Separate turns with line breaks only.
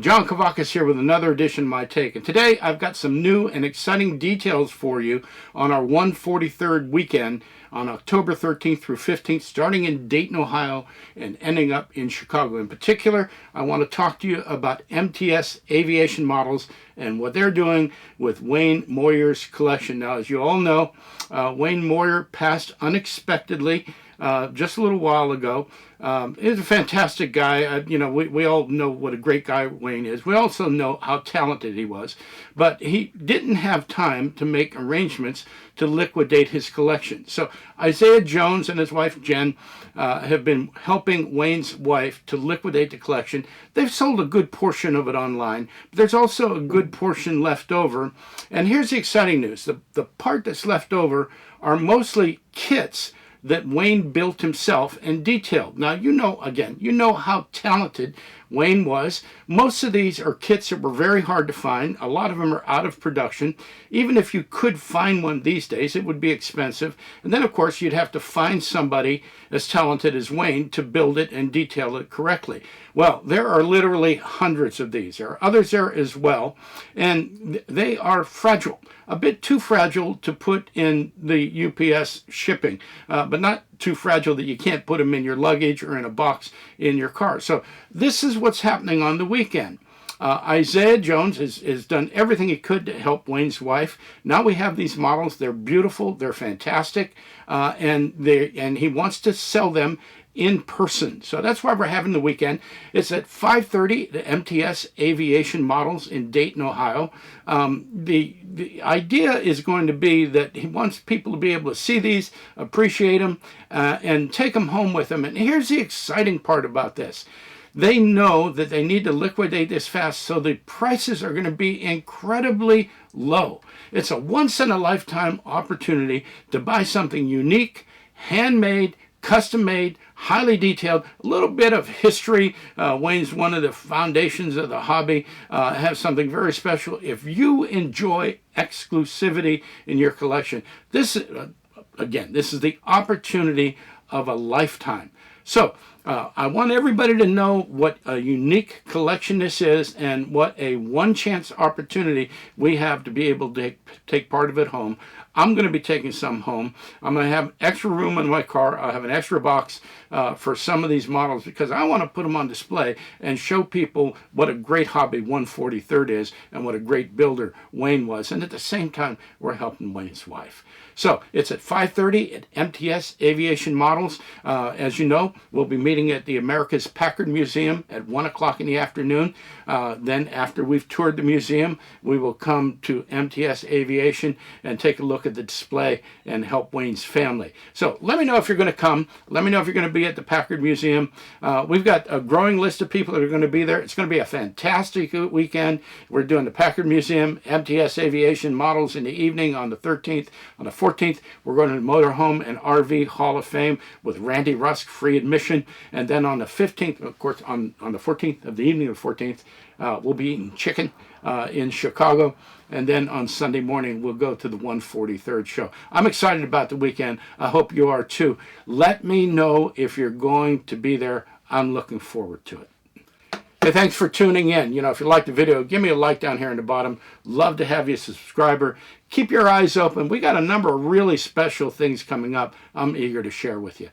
John Kavakis here with another edition of My Take. And today I've got some new and exciting details for you on our 143rd weekend on October 13th through 15th, starting in Dayton, Ohio, and ending up in Chicago. In particular, I want to talk to you about MTS Aviation Models and what they're doing with Wayne Moyer's collection. Now, as you all know, Wayne Moyer passed unexpectedly just a little while ago. He's a fantastic guy. We all know what a great guy Wayne is. We also know how talented he was. But he didn't have time to make arrangements to liquidate his collection. So Isaiah Jones and his wife Jen have been helping Wayne's wife to liquidate the collection. They've sold a good portion of it online, but there's also a good portion left over. And here's the exciting news. The part that's left over are mostly kits that Wayne built himself and detailed. Now, you know how talented Wayne was. Most of these are kits that were very hard to find. A lot of them are out of production. Even if you could find one these days, it would be expensive. And then, of course, you'd have to find somebody as talented as Wayne to build it and detail it correctly. Well, there are literally hundreds of these. There are others there as well, and they are fragile. A bit too fragile to put in the UPS shipping, but not too fragile that you can't put them in your luggage or in a box in your car. So this is what's happening on the weekend. Isaiah Jones has done everything he could to help Wayne's wife. Now we have these models. They're beautiful. They're fantastic. And he wants to sell them in person. So that's why we're having the weekend. It's at 5:30, the MTS Aviation Models in Dayton, Ohio. The idea is going to be that he wants people to be able to see these, appreciate them, and take them home with them. And here's the exciting part about this. They know that they need to liquidate this fast, so the prices are going to be incredibly low. It's a once-in-a-lifetime opportunity to buy something unique, handmade, custom-made, highly detailed, a little bit of history. Wayne's one of the foundations of the hobby, has something very special. If you enjoy exclusivity in your collection, this is the opportunity of a lifetime. So I want everybody to know what a unique collection this is and what a one-chance opportunity we have to be able to take part of it home. I'm going to be taking some home. I'm going to have extra room in my car. I'll have an extra box for some of these models because I want to put them on display and show people what a great hobby 143rd is and what a great builder Wayne was. And at the same time, we're helping Wayne's wife. So it's at 5:30 at MTS Aviation Models. As you know, we'll be meeting at the America's Packard Museum at 1 o'clock in the afternoon. Then after we've toured the museum, we will come to MTS Aviation and take a look at the display and help Wayne's family. So let me know if you're going to come. Let me know if you're going to be at the Packard Museum. We've got a growing list of people that are going to be there. It's going to be a fantastic weekend. We're doing the Packard Museum, MTS Aviation Models in the evening on the 13th. On the 14th, we're going to the Motorhome and RV Hall of Fame with Randy Rusk, free admission. And then on the 15th, of course, on the 14th of the evening of the 14th, we'll be eating chicken in Chicago. And then on Sunday morning, we'll go to the 143rd show. I'm excited about the weekend. I hope you are too. Let me know if you're going to be there. I'm looking forward to it. Hey, thanks for tuning in. If you like the video, give me a like down here in the bottom. Love to have you a subscriber. Keep your eyes open. We got a number of really special things coming up I'm eager to share with you.